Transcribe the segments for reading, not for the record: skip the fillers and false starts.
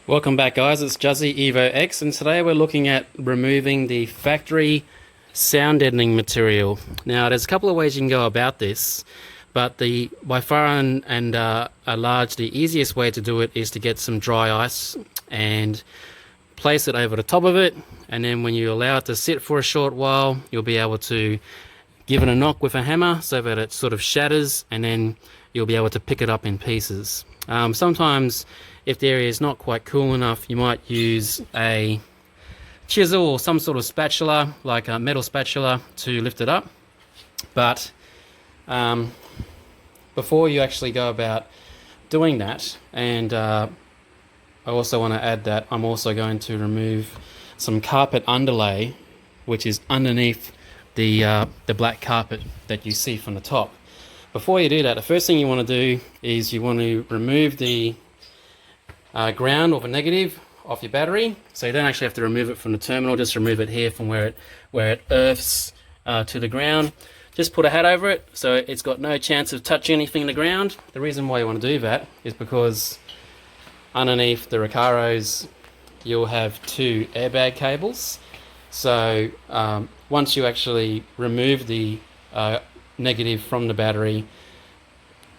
Welcome back, guys. It's Juzzy Evo X, and today we're looking at removing the factory sound deadening material. Now, there's a couple of ways you can go about this, but by far and large, the easiest way to do it is to get some dry ice and place it over the top of it, and then when you allow it to sit for a short while, you'll be able to give it a knock with a hammer so that it sort of shatters, and then you'll be able to pick it up in pieces. Sometimes if the area is not quite cool enough, you might use a chisel or some sort of spatula, like a metal spatula, to lift it up. But before you actually go about doing that, and I also want to add that I'm also going to remove some carpet underlay, which is underneath the black carpet that you see from the top. Before you do that, the first thing you want to do is you want to remove the ground or the negative off your battery. So you don't actually have to remove it from the terminal, just remove it here from where it earths to the ground. Just put a hat over it so it's got no chance of touching anything in the ground. The reason why you want to do that is because underneath the Recaros you'll have two airbag cables. So once you actually remove the negative from the battery,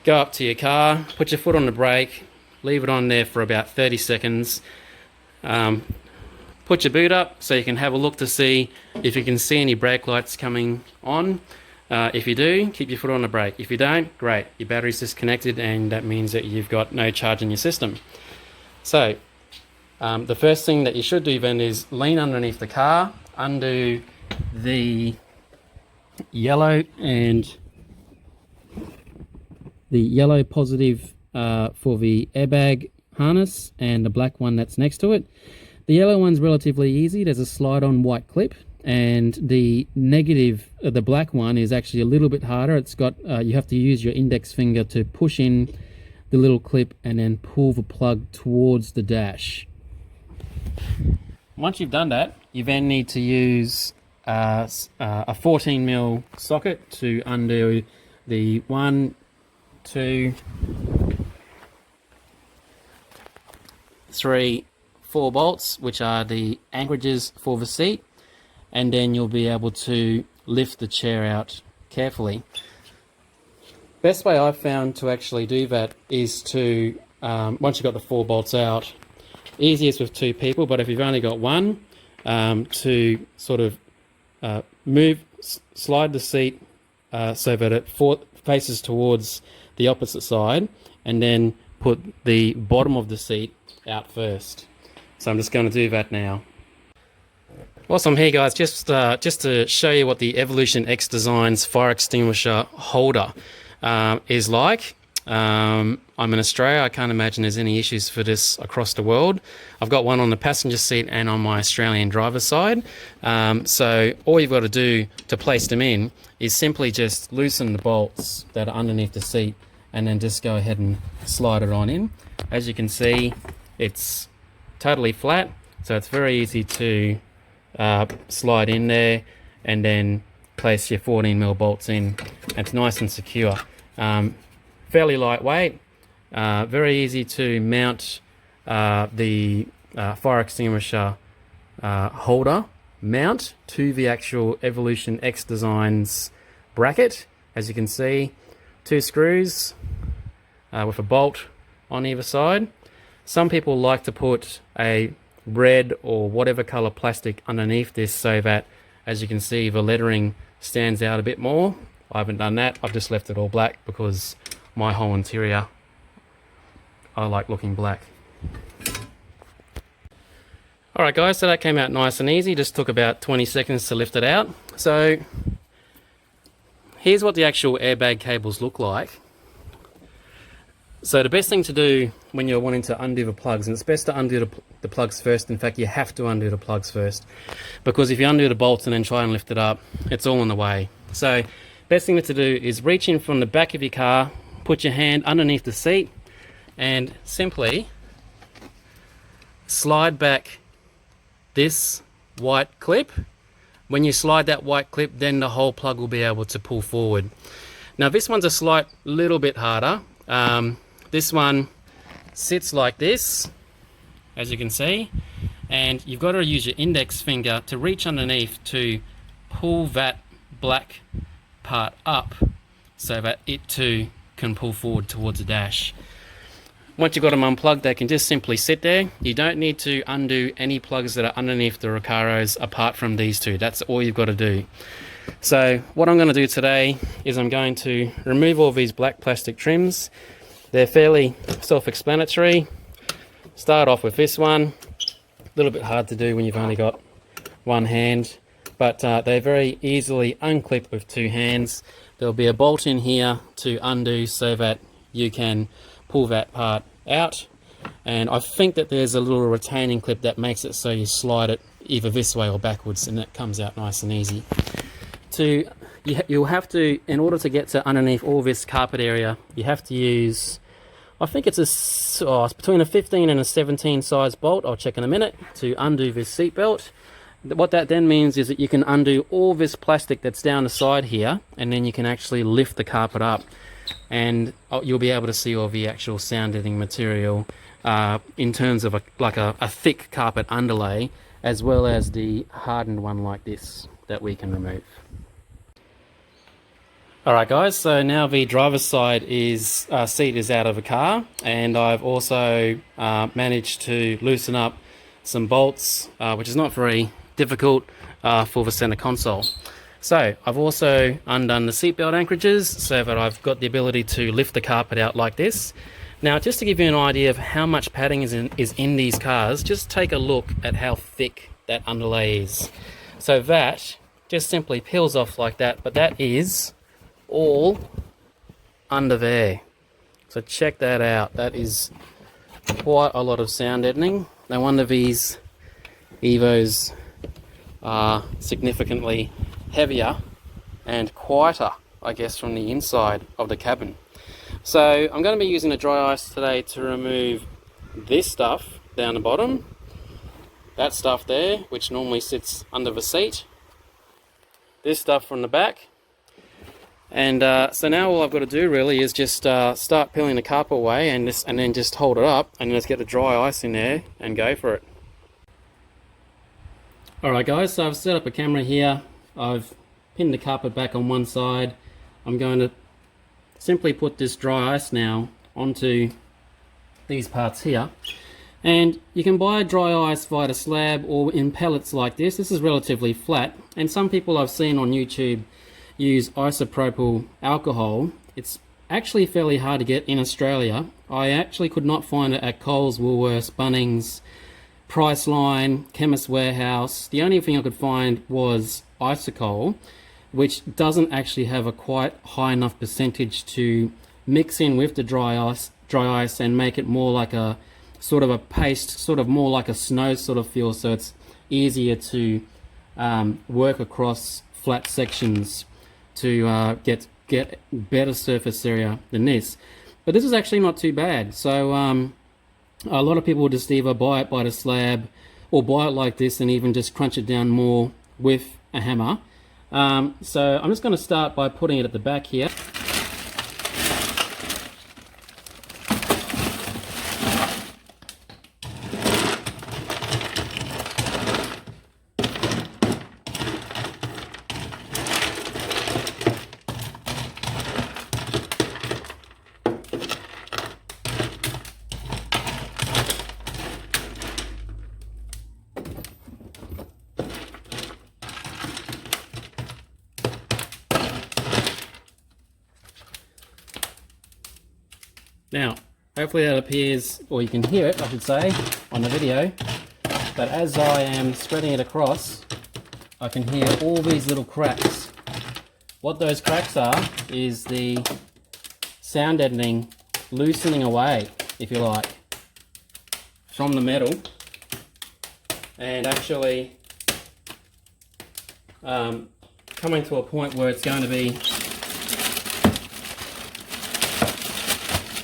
go up to your car, put your foot on the brake, leave it on there for about 30 seconds. Put your boot up so you can have a look to see if you can see any brake lights coming on. If you do, keep your foot on the brake. If you don't, great, your battery's disconnected, and that means that you've got no charge in your system. So the first thing that you should do then is lean underneath the car, undo the yellow positive for the airbag harness and the black one that's next to it. The yellow one's relatively easy. There's a slide-on white clip, and the negative, the black one, is actually a little bit harder. It's got you have to use your index finger to push in the little clip and then pull the plug towards the dash. Once you've done that, you then need to use a 14mm socket to undo the 1, 2, 3, 4 bolts, which are the anchorages for the seat, and then you'll be able to lift the chair out carefully. Best way I've found to actually do that is to, once you've got the 4 bolts out, easiest with 2 people, but if you've only got one, to sort of slide the seat so that it faces towards the opposite side, and then put the bottom of the seat out first. So I'm just going to do that now. Whilst I'm here, guys, just to show you what the Evolution X Designs fire extinguisher holder is like. I'm in Australia. I can't imagine there's any issues for this across the world. I've got one on the passenger seat and on my Australian driver's side. So all you've got to do to place them in is simply just loosen the bolts that are underneath the seat, and then just go ahead and slide it on in. As you can see, it's totally flat, so it's very easy to slide in there and then place your 14mm bolts in. It's nice and secure. Fairly lightweight, very easy to mount the fire extinguisher holder mount to the actual Evolution X Designs bracket. As you can see, 2 screws with a bolt on either side. Some people like to put a red or whatever color plastic underneath this so that, as you can see, the lettering stands out a bit more. I haven't done that. I've just left it all black because my whole interior, I like looking black. Alright guys, so that came out nice and easy. Just took about 20 seconds to lift it out. So here's what the actual airbag cables look like. So the best thing to do when you're wanting to undo the plugs, and it's best to undo the plugs first. In fact, you have to undo the plugs first, because if you undo the bolts and then try and lift it up, it's all in the way. So best thing to do is reach in from the back of your car, put your hand underneath the seat, and simply slide back this white clip. When you slide that white clip, then the whole plug will be able to pull forward. Now this one's a little bit harder. This one sits like this, as you can see, and you've got to use your index finger to reach underneath to pull that black part up so that it too can pull forward towards the dash. Once you've got them unplugged, they can just simply sit there. You don't need to undo any plugs that are underneath the Recaros apart from these two. That's all you've got to do. So what I'm going to do today is I'm going to remove all these black plastic trims. They're fairly self-explanatory. Start off with this one. A little bit hard to do when you've only got one hand, but they're very easily unclipped with two hands. There'll be a bolt in here to undo so that you can pull that part out, and I think that there's a little retaining clip that makes it so you slide it either this way or backwards, and that comes out nice and easy. You'll have to, in order to get to underneath all this carpet area, you have to use, I think it's it's between a 15 and a 17 size bolt, I'll check in a minute, to undo this seat belt. What that then means is that you can undo all this plastic that's down the side here, and then you can actually lift the carpet up, and you'll be able to see all the actual sound deadening material in terms of a thick carpet underlay, as well as the hardened one like this that we can remove. Alright guys, so now the driver's side seat is out of the car, and I've also managed to loosen up some bolts, which is not very difficult for the center console. So I've also undone the seatbelt anchorages so that I've got the ability to lift the carpet out like this. Now, just to give you an idea of how much padding is in these cars, just take a look at how thick that underlay is. So that just simply peels off like that, but that is all under there. So check that out. That is quite a lot of sound deadening. No wonder these Evos are significantly heavier and quieter, I guess, from the inside of the cabin. So I'm going to be using a dry ice today to remove this stuff down the bottom, that stuff there, which normally sits under the seat, this stuff from the back, and so now all I've got to do really is just start peeling the carpet away, and then just hold it up and just get the dry ice in there and go for it. Alright guys, so I've set up a camera here. I've pinned the carpet back on one side. I'm going to simply put this dry ice now onto these parts here. And you can buy dry ice via the slab or in pellets like this. This is relatively flat, and some people I've seen on YouTube use isopropyl alcohol. It's actually fairly hard to get in Australia. I actually could not find it at Coles, Woolworths, Bunnings, Priceline, Chemist Warehouse. The only thing I could find was Isocol, which doesn't actually have a quite high enough percentage to mix in with the dry ice and make it more like a sort of a paste, sort of more like a snow sort of feel, so it's easier to work across flat sections to get better surface area than this. But this is actually not too bad. So a lot of people will just either buy it by the slab or buy it like this and even just crunch it down more with a hammer. So I'm just going to start by putting it at the back here. Now, hopefully that appears, or you can hear it, I should say, on the video, but as I am spreading it across, I can hear all these little cracks. What those cracks are is the sound deadening loosening away, if you like, from the metal, and actually coming to a point where it's going to be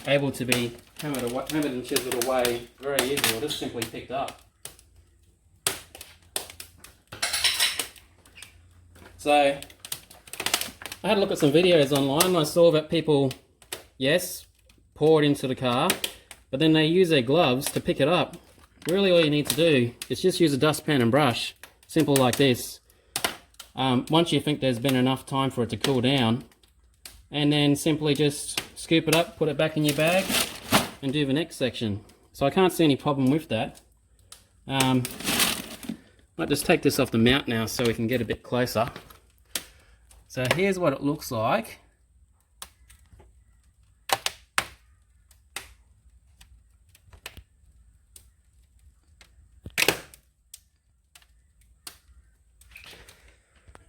able to be hammered and chiseled away very easily, or just simply picked up. So I had a look at some videos online, and I saw that people, yes, pour it into the car, but then they use their gloves to pick it up. really all you need to do is just use a dustpan and brush, simple like this. Once you think there's been enough time for it to cool down, and then simply just scoop it up, put it back in your bag, and do the next section. So I can't see any problem with that. Might just take this off the mount now so we can get a bit closer. So here's what it looks like.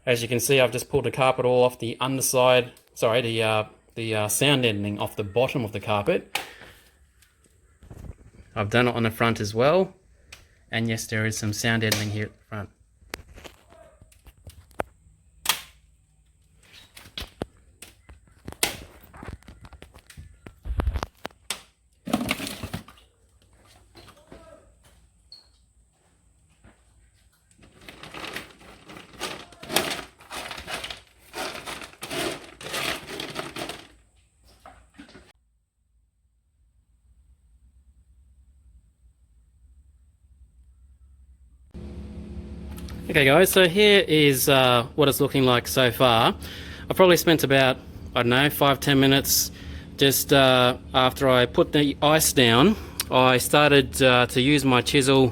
As you can see, I've just pulled the carpet all off the underside, sorry, the sound deadening off the bottom of the carpet. I've done it on the front as well. And yes, there is some sound deadening here at the front. Okay guys, so here is what it's looking like so far. I've probably spent about, I don't know, 5-10 minutes just after I put the ice down. I started to use my chisel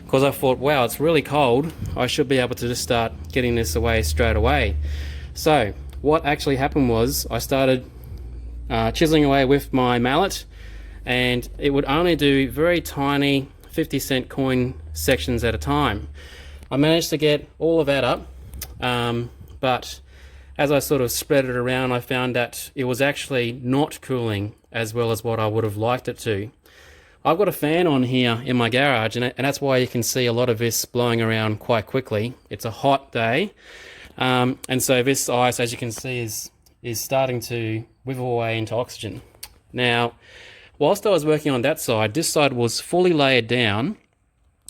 because I thought, wow, it's really cold. I should be able to just start getting this away straight away. So what actually happened was I started chiseling away with my mallet, and it would only do very tiny 50-cent coin sections at a time. I managed to get all of that up, but as I sort of spread it around, I found that it was actually not cooling as well as what I would have liked it to. I've got a fan on here in my garage, and that's why you can see a lot of this blowing around quite quickly. It's a hot day, and so this ice, as you can see, is starting to wither away into oxygen. Now, whilst I was working on that side, this side was fully layered down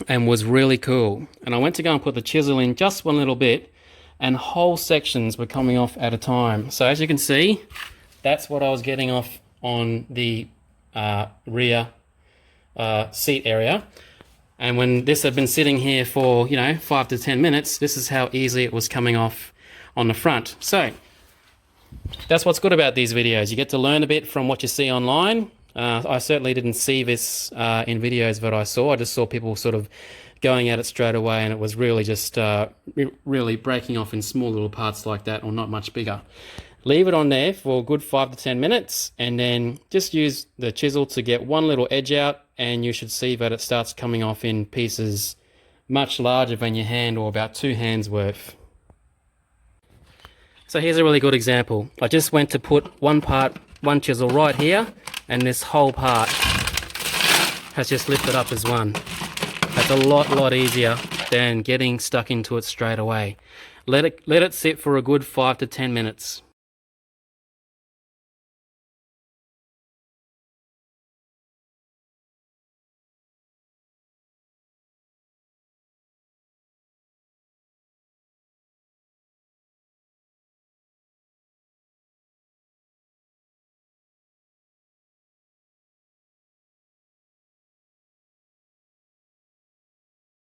and was really cool. And I went to go and put the chisel in just one little bit, and whole sections were coming off at a time. So as you can see, that's what I was getting off on the rear seat area. And when this had been sitting here for, 5 to 10 minutes, this is how easy it was coming off on the front. So that's what's good about these videos. You get to learn a bit from what you see online. I certainly didn't see this in videos that I saw. I just saw people sort of going at it straight away, and it was really just really breaking off in small little parts like that, or not much bigger. Leave it on there for a good 5 to 10 minutes, and then just use the chisel to get one little edge out, and you should see that it starts coming off in pieces much larger than your hand, or about 2 hands worth. So here's a really good example. I just went to put one chisel right here, and this whole part has just lifted up as one. That's a lot easier than getting stuck into it straight away. Let it sit for a good 5 to 10 minutes.